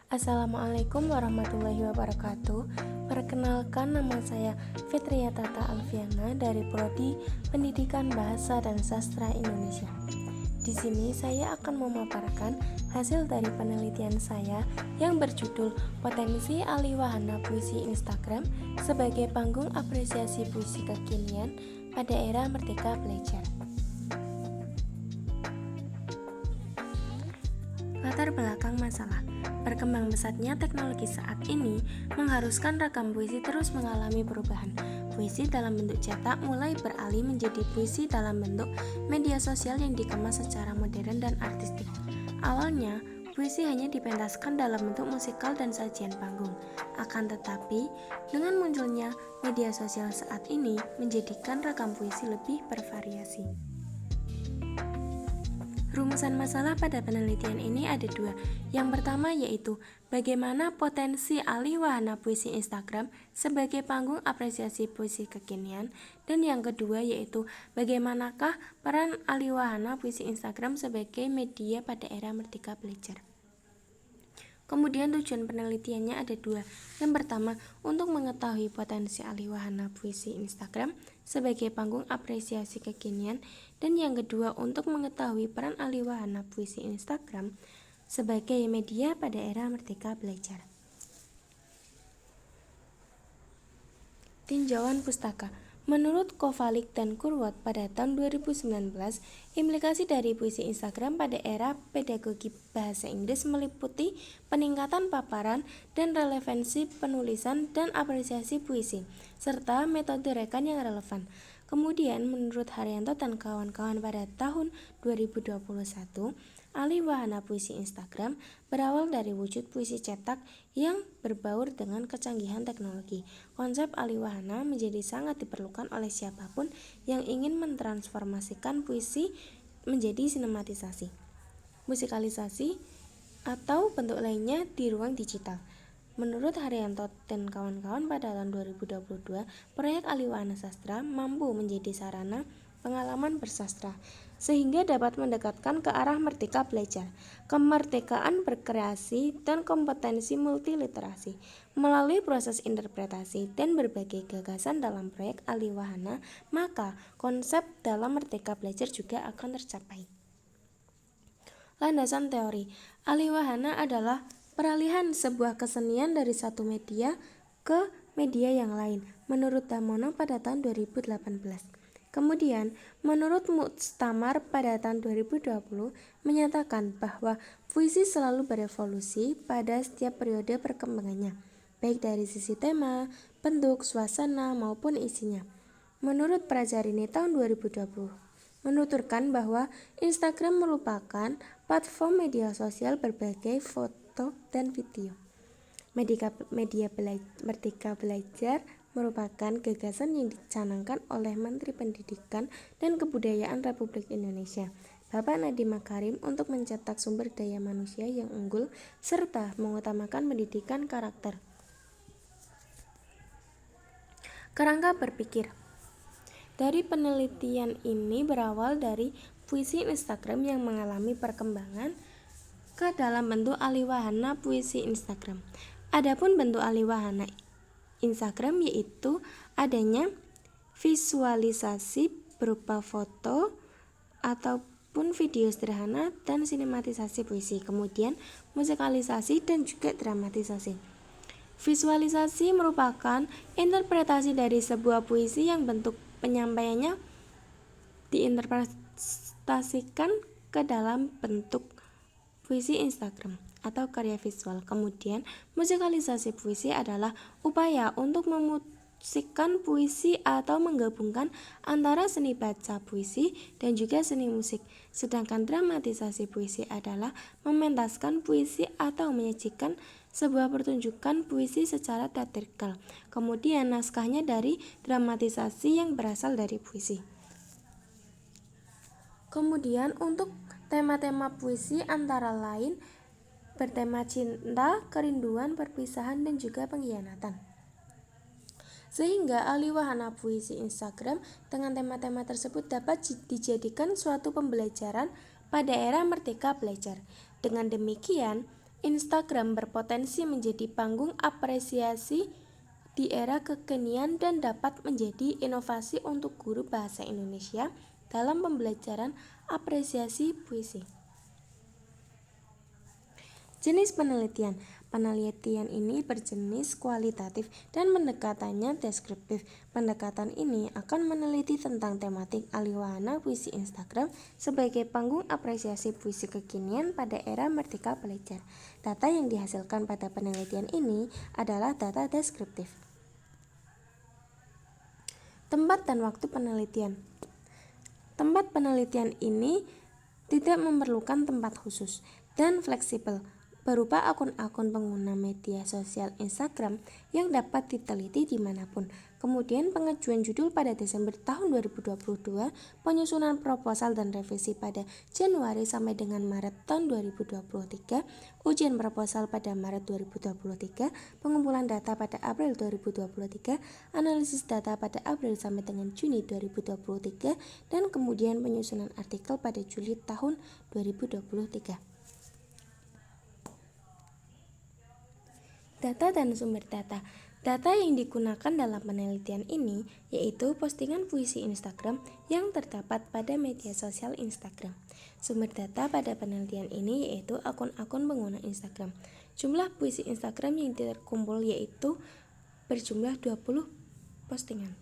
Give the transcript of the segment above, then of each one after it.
Assalamualaikum warahmatullahi wabarakatuh. Perkenalkan, nama saya Fitriatata Alfiana dari Prodi Pendidikan Bahasa dan Sastra Indonesia. Di sini saya akan memaparkan hasil dari penelitian saya yang berjudul Potensi Aliwahana Puisi Instagram sebagai Panggung Apresiasi Puisi Kekinian pada Era Merdeka Belajar. Latar belakang masalah. Perkembang pesatnya teknologi saat ini mengharuskan ragam puisi terus mengalami perubahan. Puisi dalam bentuk cetak mulai beralih menjadi puisi dalam bentuk media sosial yang dikemas secara modern dan artistik. Awalnya, puisi hanya dipentaskan dalam bentuk musikal dan sajian panggung. Akan tetapi, dengan munculnya media sosial saat ini menjadikan ragam puisi lebih bervariasi. Rumusan masalah pada penelitian ini ada dua. Yang pertama yaitu bagaimana potensi aliwahana puisi Instagram sebagai panggung apresiasi puisi kekinian, dan yang kedua yaitu bagaimanakah peran aliwahana puisi Instagram sebagai media pada era Merdeka Belajar. Kemudian tujuan penelitiannya ada dua. Yang pertama, untuk mengetahui potensi aliwahana puisi Instagram sebagai panggung apresiasi kekinian, dan yang kedua untuk mengetahui peran aliwahana puisi Instagram sebagai media pada era Merdeka Belajar. Tinjauan pustaka. Menurut Kovalik dan Kurwat pada tahun 2019, implikasi dari puisi Instagram pada era pedagogi bahasa Inggris meliputi peningkatan paparan dan relevansi penulisan dan apresiasi puisi, serta metode rekan yang relevan. Kemudian, menurut Haryanto dan kawan-kawan pada tahun 2021, aliwahana puisi Instagram berawal dari wujud puisi cetak yang berbaur dengan kecanggihan teknologi. Konsep aliwahana menjadi sangat diperlukan oleh siapapun yang ingin mentransformasikan puisi menjadi sinematisasi, musikalisasi, atau bentuk lainnya di ruang digital. Menurut Haryanto dan kawan-kawan pada tahun 2022, proyek aliwahana sastra mampu menjadi sarana pengalaman bersastra, sehingga dapat mendekatkan ke arah merdeka belajar, kemerdekaan berkreasi, dan kompetensi multiliterasi. Melalui proses interpretasi dan berbagai gagasan dalam proyek aliwahana, maka konsep dalam merdeka belajar juga akan tercapai. Landasan teori. Aliwahana adalah peralihan sebuah kesenian dari satu media ke media yang lain, menurut Damono pada tahun 2018. Kemudian, menurut Mustamar pada tahun 2020 menyatakan bahwa puisi selalu berevolusi pada setiap periode perkembangannya, baik dari sisi tema, bentuk, suasana, maupun isinya. Menurut Prajarini tahun 2020, menuturkan bahwa Instagram merupakan platform media sosial berbagai foto dan video. Merdeka Belajar merupakan gagasan yang dicanangkan oleh Menteri Pendidikan dan Kebudayaan Republik Indonesia, Bapak Nadiem Makarim, untuk mencetak sumber daya manusia yang unggul serta mengutamakan pendidikan karakter. Kerangka berpikir. Dari penelitian ini berawal dari puisi Instagram yang mengalami perkembangan ke dalam bentuk aliwahana puisi Instagram. Adapun bentuk aliwahana Instagram yaitu adanya visualisasi berupa foto ataupun video sederhana dan sinematisasi puisi, kemudian musikalisasi dan juga dramatisasi. Visualisasi merupakan interpretasi dari sebuah puisi yang bentuk penyampaiannya diinterpretasikan ke dalam bentuk puisi Instagram atau karya visual. Kemudian, musikalisasi puisi adalah upaya untuk memusikkan puisi atau menggabungkan antara seni baca puisi dan juga seni musik. Sedangkan dramatisasi puisi adalah mementaskan puisi atau menyajikan sebuah pertunjukan puisi secara teatrikal. Kemudian, naskahnya dari dramatisasi yang berasal dari puisi. Kemudian, untuk tema-tema puisi antara lain bertema cinta, kerinduan, perpisahan, dan juga pengkhianatan. Sehingga aliwahana puisi Instagram dengan tema-tema tersebut dapat dijadikan suatu pembelajaran pada era Merdeka Belajar. Dengan demikian, Instagram berpotensi menjadi panggung apresiasi di era kekinian dan dapat menjadi inovasi untuk guru bahasa Indonesia dalam pembelajaran apresiasi puisi. Jenis penelitian. Penelitian ini berjenis kualitatif dan pendekatannya deskriptif. Pendekatan ini akan meneliti tentang tematik alih-wahana puisi Instagram sebagai panggung apresiasi puisi kekinian pada era Merdeka Belajar. Data yang dihasilkan pada penelitian ini adalah data deskriptif. Tempat dan waktu penelitian. Tempat penelitian ini tidak memerlukan tempat khusus dan fleksibel, berupa akun-akun pengguna media sosial Instagram yang dapat diteliti dimanapun. Kemudian pengajuan judul pada Desember tahun 2022, penyusunan proposal dan revisi pada Januari sampai dengan Maret tahun 2023, ujian proposal pada Maret 2023, pengumpulan data pada April 2023, analisis data pada April sampai dengan Juni 2023, dan kemudian penyusunan artikel pada Juli tahun 2023. Data dan sumber data. Data yang digunakan dalam penelitian ini yaitu postingan puisi Instagram yang terdapat pada media sosial Instagram. Sumber data pada penelitian ini yaitu akun-akun pengguna Instagram. Jumlah puisi Instagram yang terkumpul yaitu berjumlah 20 postingan.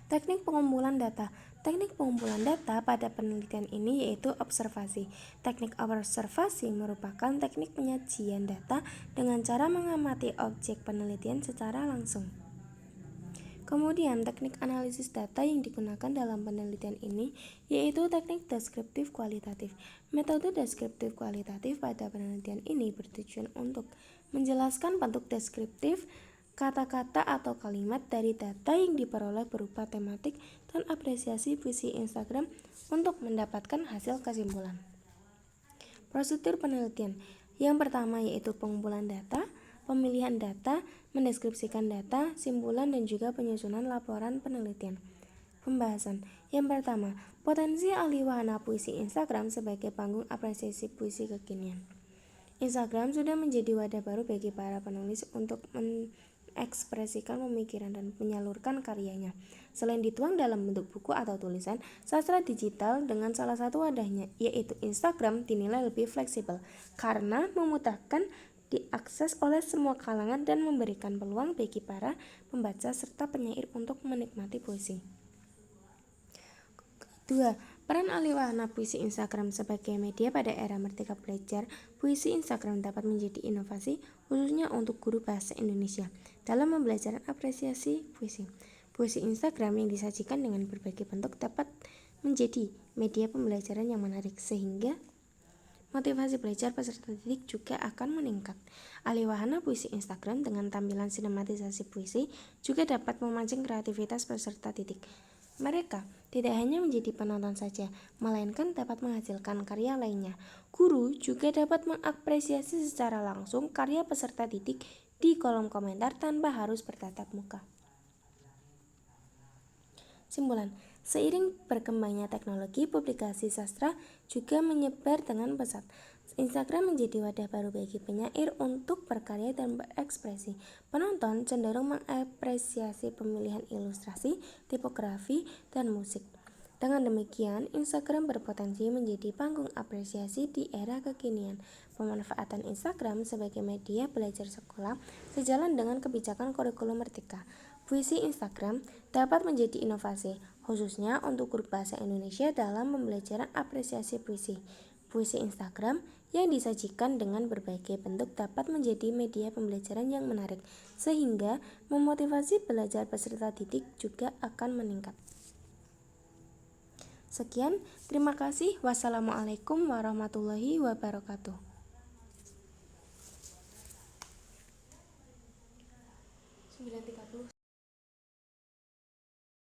Teknik pengumpulan data. Teknik pengumpulan data pada penelitian ini yaitu observasi. Teknik observasi merupakan teknik penyajian data dengan cara mengamati objek penelitian secara langsung. Kemudian teknik analisis data yang digunakan dalam penelitian ini yaitu teknik deskriptif kualitatif. Metode deskriptif kualitatif pada penelitian ini bertujuan untuk menjelaskan bentuk deskriptif kata-kata atau kalimat dari data yang diperoleh berupa tematik dan apresiasi puisi Instagram untuk mendapatkan hasil kesimpulan. Prosedur penelitian. Yang pertama yaitu pengumpulan data, pemilihan data, mendeskripsikan data, simpulan dan juga penyusunan laporan penelitian. Pembahasan. Yang pertama, potensi alih-wahana puisi Instagram sebagai panggung apresiasi puisi kekinian. Instagram sudah menjadi wadah baru bagi para penulis untuk mengekspresikan pemikiran dan menyalurkan karyanya. Selain dituang dalam bentuk buku atau tulisan, sastra digital dengan salah satu wadahnya yaitu Instagram dinilai lebih fleksibel karena memudahkan diakses oleh semua kalangan dan memberikan peluang bagi para pembaca serta penyair untuk menikmati puisi. 2. Peran alih-wahana puisi Instagram sebagai media pada era Merdeka Belajar. Puisi Instagram dapat menjadi inovasi khususnya untuk guru bahasa Indonesia dalam pembelajaran apresiasi puisi. Puisi Instagram yang disajikan dengan berbagai bentuk dapat menjadi media pembelajaran yang menarik sehingga motivasi belajar peserta didik juga akan meningkat. Alih-wahana puisi Instagram dengan tampilan sinematisasi puisi juga dapat memancing kreativitas peserta didik. Mereka tidak hanya menjadi penonton saja, melainkan dapat menghasilkan karya lainnya. Guru juga dapat mengapresiasi secara langsung karya peserta didik di kolom komentar tanpa harus bertatap muka. Simpulan. Seiring berkembangnya teknologi, publikasi sastra juga menyebar dengan pesat. Instagram menjadi wadah baru bagi penyair untuk berkarya dan berekspresi. Penonton cenderung mengapresiasi pemilihan ilustrasi, tipografi, dan musik. Dengan demikian, Instagram berpotensi menjadi panggung apresiasi di era kekinian. Pemanfaatan Instagram sebagai media belajar sekolah sejalan dengan kebijakan kurikulum Merdeka. Puisi Instagram dapat menjadi inovasi, khususnya untuk guru bahasa Indonesia dalam pembelajaran apresiasi puisi. Puisi Instagram yang disajikan dengan berbagai bentuk dapat menjadi media pembelajaran yang menarik, sehingga memotivasi belajar peserta didik juga akan meningkat. Sekian, terima kasih. Wassalamualaikum warahmatullahi wabarakatuh. 9.30